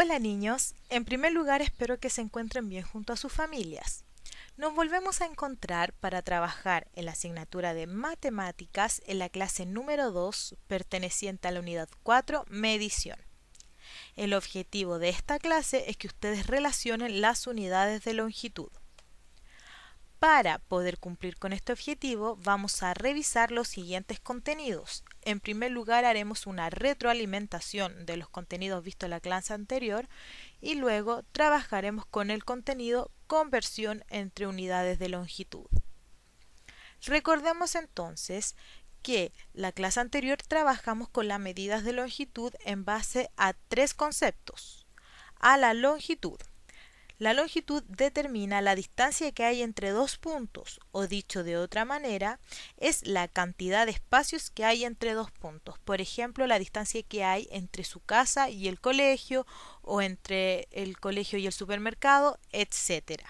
Hola niños, en primer lugar espero que se encuentren bien junto a sus familias. Nos volvemos a encontrar para trabajar en la asignatura de matemáticas en la clase número 2 perteneciente a la unidad 4, medición. El objetivo de esta clase es que ustedes relacionen las unidades de longitud. Para poder cumplir con este objetivo vamos a revisar los siguientes contenidos. En primer lugar haremos una retroalimentación de los contenidos vistos en la clase anterior y luego trabajaremos con el contenido conversión entre unidades de longitud. Recordemos entonces que la clase anterior trabajamos con las medidas de longitud en base a tres conceptos. A la longitud. La longitud determina la distancia que hay entre dos puntos, o dicho de otra manera, es la cantidad de espacios que hay entre dos puntos. Por ejemplo, la distancia que hay entre su casa y el colegio, o entre el colegio y el supermercado, etc.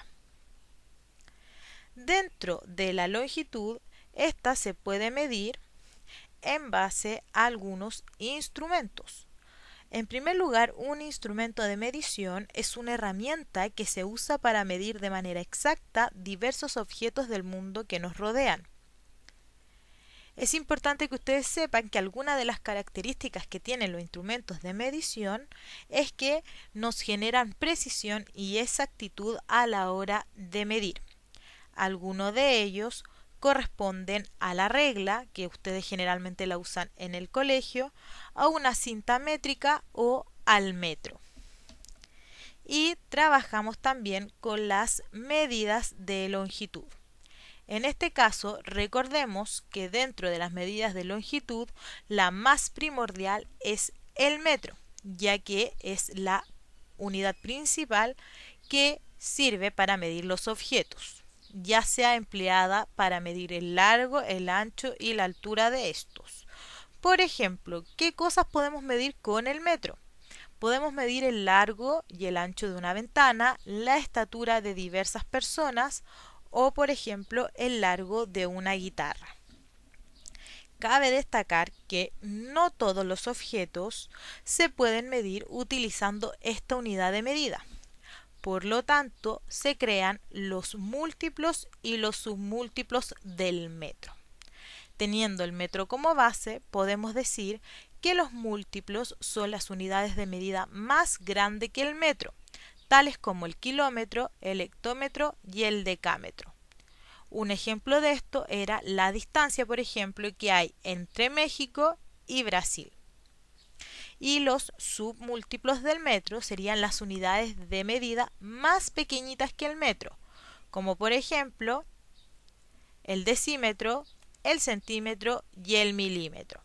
Dentro de la longitud, esta se puede medir en base a algunos instrumentos. En primer lugar, un instrumento de medición es una herramienta que se usa para medir de manera exacta diversos objetos del mundo que nos rodean. Es importante que ustedes sepan que algunas de las características que tienen los instrumentos de medición es que nos generan precisión y exactitud a la hora de medir. Algunos de ellos corresponden a la regla, que ustedes generalmente la usan en el colegio, a una cinta métrica o al metro. Y trabajamos también con las medidas de longitud. En este caso, recordemos que dentro de las medidas de longitud, la más primordial es el metro, ya que es la unidad principal que sirve para medir los objetos, ya sea empleada para medir el largo, el ancho y la altura de estos. Por ejemplo, ¿qué cosas podemos medir con el metro? Podemos medir el largo y el ancho de una ventana, la estatura de diversas personas o, por ejemplo, el largo de una guitarra. Cabe destacar que no todos los objetos se pueden medir utilizando esta unidad de medida. Por lo tanto, se crean los múltiplos y los submúltiplos del metro. Teniendo el metro como base, podemos decir que los múltiplos son las unidades de medida más grandes que el metro, tales como el kilómetro, el hectómetro y el decámetro. Un ejemplo de esto era la distancia, por ejemplo, que hay entre México y Brasil. Y los submúltiplos del metro serían las unidades de medida más pequeñitas que el metro, como por ejemplo el decímetro, el centímetro y el milímetro.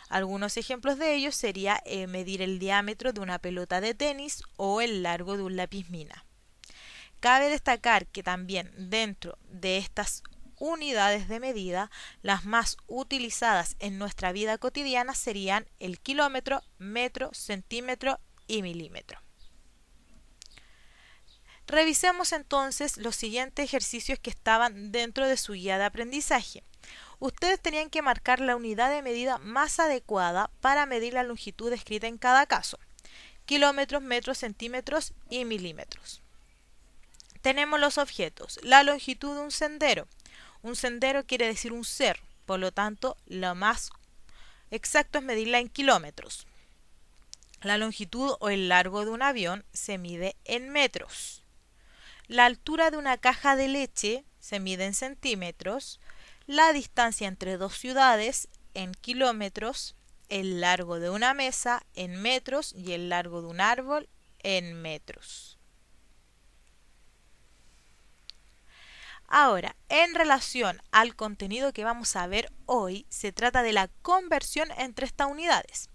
Algunos ejemplos de ellos sería medir el diámetro de una pelota de tenis o el largo de un lápiz mina. Cabe destacar que también dentro de estas unidades de medida, las más utilizadas en nuestra vida cotidiana serían el kilómetro, metro, centímetro y milímetro. Revisemos entonces los siguientes ejercicios que estaban dentro de su guía de aprendizaje. Ustedes tenían que marcar la unidad de medida más adecuada para medir la longitud escrita en cada caso: kilómetros, metros, centímetros y milímetros. Tenemos los objetos. La longitud de un sendero. Un sendero quiere decir un cerro, por lo tanto, lo más exacto es medirla en kilómetros. La longitud o el largo de un avión se mide en metros. La altura de una caja de leche se mide en centímetros. La distancia entre dos ciudades en kilómetros. El largo de una mesa en metros y el largo de un árbol en metros. Ahora, en relación al contenido que vamos a ver hoy, se trata de la conversión entre estas unidades.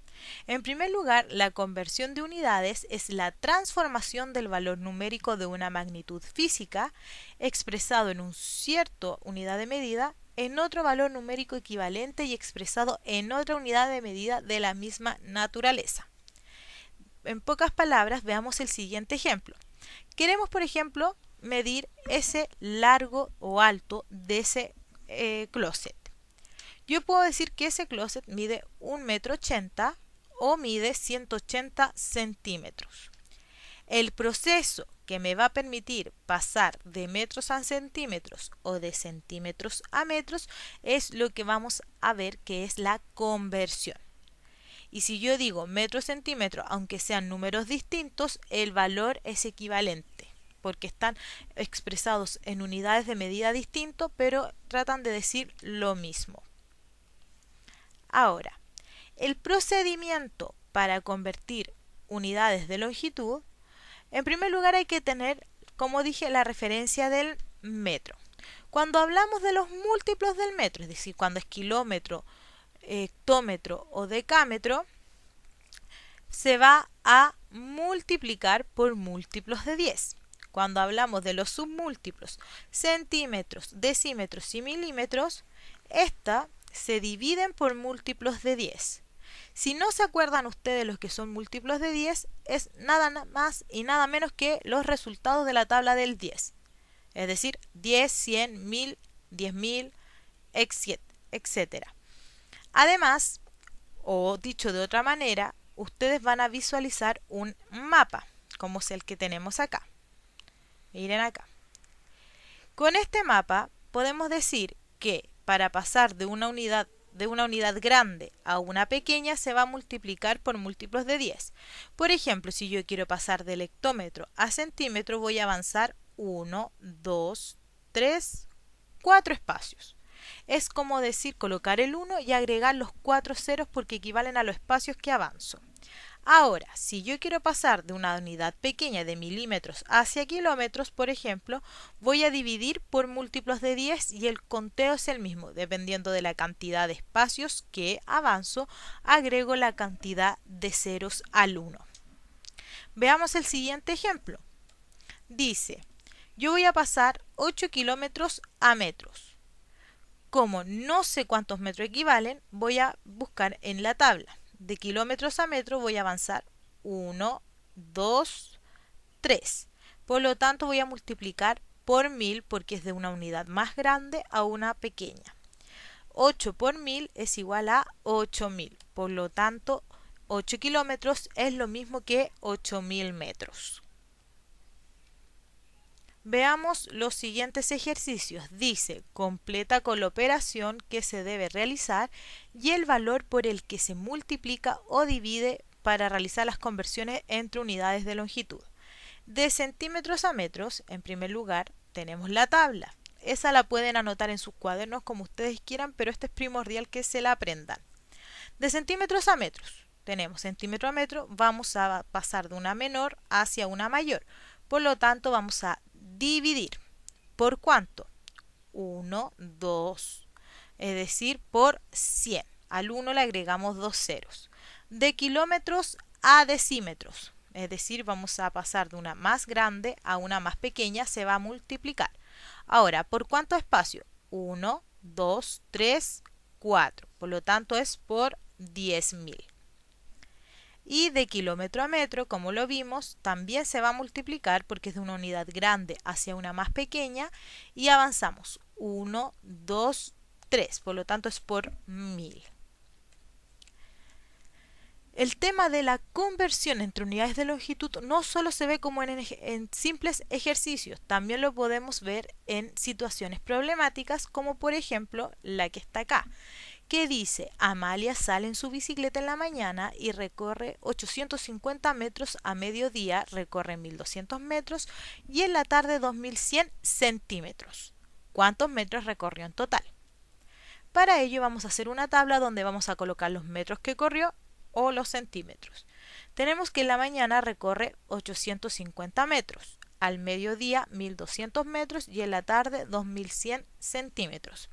En primer lugar, la conversión de unidades es la transformación del valor numérico de una magnitud física, expresado en una cierta unidad de medida, en otro valor numérico equivalente y expresado en otra unidad de medida de la misma naturaleza. En pocas palabras, veamos el siguiente ejemplo. Queremos, por ejemplo, medir ese largo o alto de ese closet. Yo puedo decir que ese closet mide 1,80 m o mide 180 centímetros. El proceso que me va a permitir pasar de metros a centímetros o de centímetros a metros es lo que vamos a ver, que es la conversión. Y si yo digo metro centímetro, aunque sean números distintos, el valor es equivalente, porque están expresados en unidades de medida distinto, pero tratan de decir lo mismo. Ahora, el procedimiento para convertir unidades de longitud, en primer lugar hay que tener, como dije, la referencia del metro. Cuando hablamos de los múltiplos del metro, es decir, cuando es kilómetro, hectómetro o decámetro, se va a multiplicar por múltiplos de 10. Cuando hablamos de los submúltiplos, centímetros, decímetros y milímetros, esta se dividen por múltiplos de 10. Si no se acuerdan ustedes los que son múltiplos de 10, es nada más y nada menos que los resultados de la tabla del 10. Es decir, 10, 100, 1000, 10.000, etc. Además, o dicho de otra manera, ustedes van a visualizar un mapa, como es el que tenemos acá. Miren acá. Con este mapa podemos decir que para pasar de una unidad grande a una pequeña se va a multiplicar por múltiplos de 10. Por ejemplo, si yo quiero pasar del hectómetro a centímetro, voy a avanzar 1, 2, 3, 4 espacios. Es como decir colocar el 1 y agregar los 4 ceros porque equivalen a los espacios que avanzo. Ahora, si yo quiero pasar de una unidad pequeña de milímetros hacia kilómetros, por ejemplo, voy a dividir por múltiplos de 10 y el conteo es el mismo. Dependiendo de la cantidad de espacios que avanzo, agrego la cantidad de ceros al 1. Veamos el siguiente ejemplo. Dice, yo voy a pasar 8 kilómetros a metros. Como no sé cuántos metros equivalen, voy a buscar en la tabla. De kilómetros a metros voy a avanzar 1, 2, 3. Por lo tanto voy a multiplicar por 1000 porque es de una unidad más grande a una pequeña. 8 por 1000 es igual a 8000. Por lo tanto 8 kilómetros es lo mismo que 8000 metros. Veamos los siguientes ejercicios. Dice, completa con la operación que se debe realizar y el valor por el que se multiplica o divide para realizar las conversiones entre unidades de longitud. De centímetros a metros, en primer lugar, tenemos la tabla. Esa la pueden anotar en sus cuadernos como ustedes quieran, pero este es primordial que se la aprendan. De centímetros a metros, tenemos centímetro a metro, vamos a pasar de una menor hacia una mayor. Por lo tanto, vamos a dividir. ¿Por cuánto? 1, 2, es decir, por 100. Al 1 le agregamos 2 ceros. De kilómetros a decímetros, es decir, vamos a pasar de una más grande a una más pequeña, se va a multiplicar. Ahora, ¿por cuánto espacio? 1, 2, 3, 4. Por lo tanto, es por 10.000. Y de kilómetro a metro, como lo vimos, también se va a multiplicar porque es de una unidad grande hacia una más pequeña y avanzamos 1, 2, 3, por lo tanto es por 1000. El tema de la conversión entre unidades de longitud no solo se ve como en simples ejercicios, también lo podemos ver en situaciones problemáticas como por ejemplo la que está acá, que dice, Amalia sale en su bicicleta en la mañana y recorre 850 metros, a mediodía recorre 1200 metros y en la tarde 2100 centímetros. ¿Cuántos metros recorrió en total? Para ello vamos a hacer una tabla donde vamos a colocar los metros que corrió o los centímetros. Tenemos que en la mañana recorre 850 metros, al mediodía 1200 metros y en la tarde 2100 centímetros.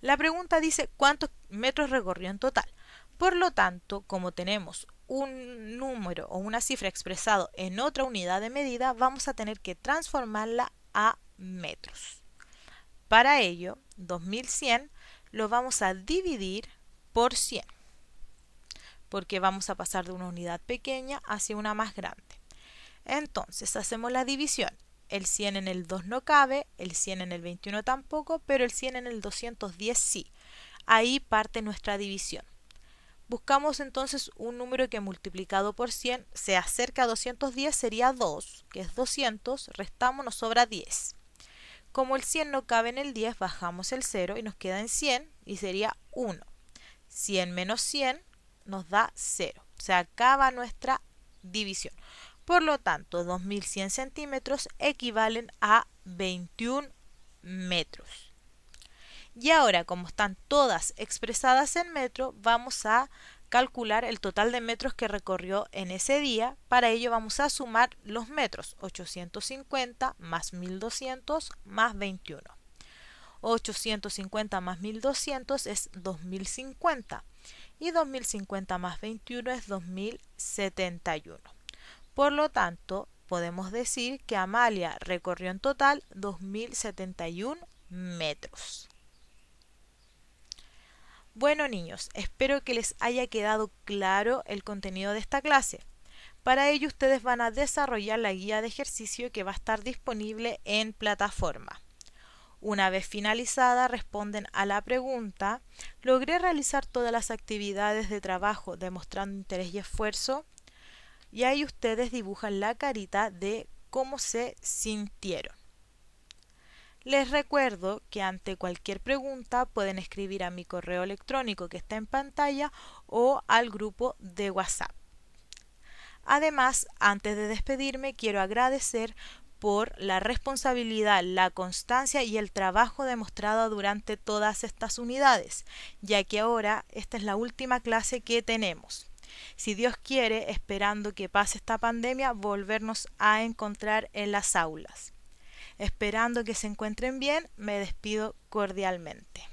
La pregunta dice cuántos metros recorrió en total. Por lo tanto, como tenemos un número o una cifra expresado en otra unidad de medida, vamos a tener que transformarla a metros. Para ello, 2100 lo vamos a dividir por 100, porque vamos a pasar de una unidad pequeña hacia una más grande. Entonces, hacemos la división. El 100 en el 2 no cabe, el 100 en el 21 tampoco, pero el 100 en el 210 sí. Ahí parte nuestra división. Buscamos entonces un número que multiplicado por 100 se acerca a 210, sería 2, que es 200, restamos, nos sobra 10. Como el 100 no cabe en el 10, bajamos el 0 y nos queda en 100 y sería 1. 100 menos 100 nos da 0. Se acaba nuestra división. Por lo tanto, 2100 centímetros equivalen a 21 metros. Y ahora, como están todas expresadas en metros, vamos a calcular el total de metros que recorrió en ese día. Para ello vamos a sumar los metros, 850 más 1200 más 21. 850 más 1200 es 2050 y 2050 más 21 es 2071. Por lo tanto, podemos decir que Amalia recorrió en total 2071 metros. Bueno, niños, espero que les haya quedado claro el contenido de esta clase. Para ello ustedes van a desarrollar la guía de ejercicio que va a estar disponible en plataforma. Una vez finalizada, responden a la pregunta: ¿logré realizar todas las actividades de trabajo demostrando interés y esfuerzo? Y ahí ustedes dibujan la carita de cómo se sintieron. Les recuerdo que ante cualquier pregunta pueden escribir a mi correo electrónico que está en pantalla o al grupo de WhatsApp. Además, antes de despedirme, quiero agradecer por la responsabilidad, la constancia y el trabajo demostrado durante todas estas unidades, ya que ahora esta es la última clase que tenemos. Si Dios quiere, esperando que pase esta pandemia, volvernos a encontrar en las aulas. Esperando que se encuentren bien, me despido cordialmente.